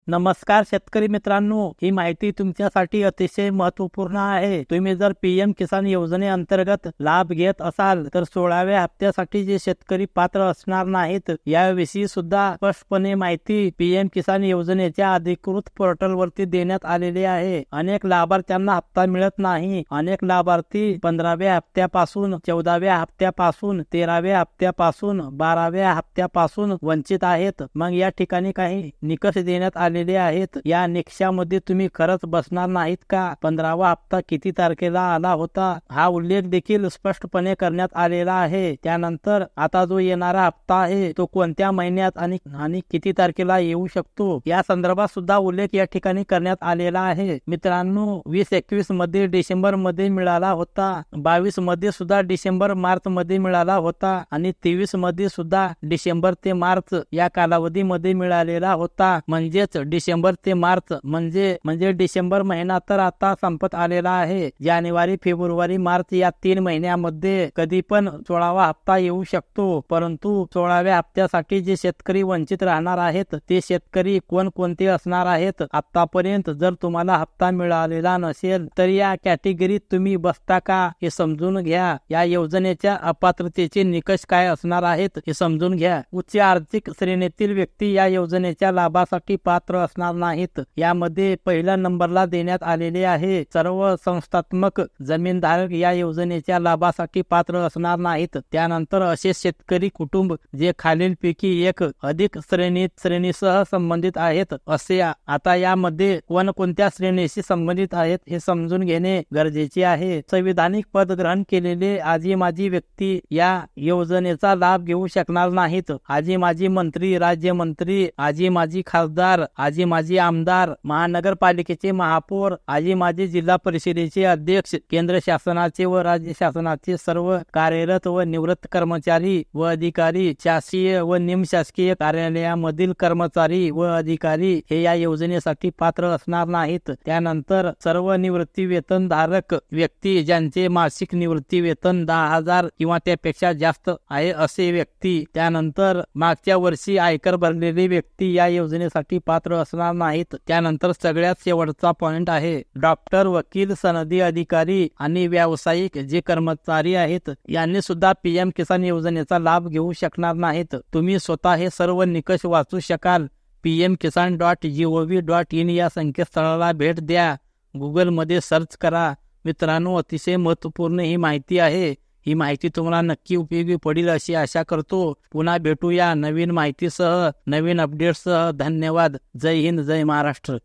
नमस्कार शेतकरी मित्रांनो, ही माहिती तुमच्यासाठी अतिशय महत्त्वपूर्ण आहे। तुम्ही जर पीएम किसान योजनेअंतर्गत लाभ घेत असाल तर 16व्या हप्त्यासाठी जे शेतकरी पात्र असणार नाहीत याविषयी सुद्धा स्पष्टपणे माहिती पीएम किसान योजनेच्या अधिकृत पोर्टलवरती देण्यात आलेली आहे। अनेक लाभार्थ्यांना हप्ता मिळत नाही। अनेक लाभार्थी 15व्या हप्त्यापासून, 14व्या हप्त्यापासून, 13व्या हप्त्यापासून, 12व्या हप्त्यापासून वंचित आहेत। मग या ठिकाणी काही निकष देण्यात आलेले आहेत। या निकषामध्ये तुम्ही खरंच बसणार नाहीत का? 15वा हप्ता किती तारखेला आला होता हा उल्लेख देखील स्पष्टपणे करण्यात आलेला आहे। त्यानंतर आता जो येणारा हप्ता आहे तो कोणत्या महिन्यात आणि किती तारखेला येऊ शकतो या संदर्भात सुद्धा उल्लेख या ठिकाणी करण्यात आलेला आहे। मित्रांनो, 20-21 मध्ये डिसेंबर मध्ये मिळाला होता, 22 मध्ये सुद्धा डिसेंबर मार्च मध्ये मिळाला होता आणि 23 मध्ये सुद्धा डिसेंबर ते मार्च या कालावधीमध्ये मिळालेला होता। म्हणजेच डिसेंबर ते मार्च म्हणजे डिसेंबर महिना तर आता संपत आलेला आहे। जानेवारी, फेब्रुवारी, मार्च या 3 महिन्यामध्ये कधी पण 16वा हप्ता येऊ शकतो। परंतु 16व्या हप्त्यासाठी जे शेतकरी वंचित राहणार आहेत ते शेतकरी कोणकोणते असणार आहेत? आतापर्यंत जर तुम्हाला हप्ता मिळालेला नसेल तर या कॅटेगरीत तुम्ही बसता का हे समजून घ्या। या योजनेच्या अपात्रतेचे निकष काय असणार आहेत हे समजून घ्या। उच्च आर्थिक श्रेणीतील व्यक्ती या योजनेच्या लाभासाठी पात्र असणार नाहीत। यामध्ये पहिल्या नंबरला देण्यात आलेले आहे सर्व संस्थात्मक जमीनधारक या योजनेच्या लाभासाठी पात्र असणार नाहीत। त्यानंतर असे शेतकरी कुटुंब जे खालीलपैकी एक अधिक श्रेणीसह संबंधित आहेत असे। आता यामध्ये कोणकोणत्या श्रेणीशी संबंधित आहेत हे समजून घेणे गरजेचे आहे। संविधानिक पद ग्रहण केलेले आजी माजी व्यक्ती या योजनेचा लाभ घेऊ शकणार नाहीत। आजी माजी मंत्री, राज्यमंत्री, आजी माजी खासदार, आजी माजी आमदार, महानगरपालिकेचे महापौर, आजी माजी जिल्हा परिषदेचे अध्यक्ष, केंद्र शासनाचे व राज्य शासनाचे सर्व कार्यरत व निवृत्त कर्मचारी व अधिकारी, शासकीय व निमशासकीय कार्यालयामधील कर्मचारी व अधिकारी हे या योजनेसाठी पात्र असणार नाहीत। त्यानंतर सर्व निवृत्ती वेतन धारक व्यक्ती ज्यांचे मासिक निवृत्ती वेतन 10,000 किंवा त्यापेक्षा जास्त आहे असे व्यक्ती, त्यानंतर मागच्या वर्षी आयकर भरलेले व्यक्ती या योजनेसाठी पात्र असणार नाहीत। त्यानंतर सगळ्यात शेवटचा पॉइंट आहे डॉक्टर, वकील, सनदी अधिकारी आणि व्यावसायिक जे कर्मचारी आहेत यांनी सुद्धा पीएम किसान योजनेचा लाभ घेऊ शकणार नाहीत। तुम्ही स्वतः हे सर्व निकष वाचू शकाल। pmkisan.gov.in या संकेतस्थळाला भेट द्या, गुगल मध्ये सर्च करा। मित्रांनो, अतिशय महत्त्वपूर्ण ही माहिती आहे। ही माहिती तुम्हाला नक्की उपयोगी पडेल अशी आशा करतो। पुन्हा भेटूया नवीन माहितीसह, नवीन अपडेट्ससह। धन्यवाद। जय हिंद, जय महाराष्ट्र।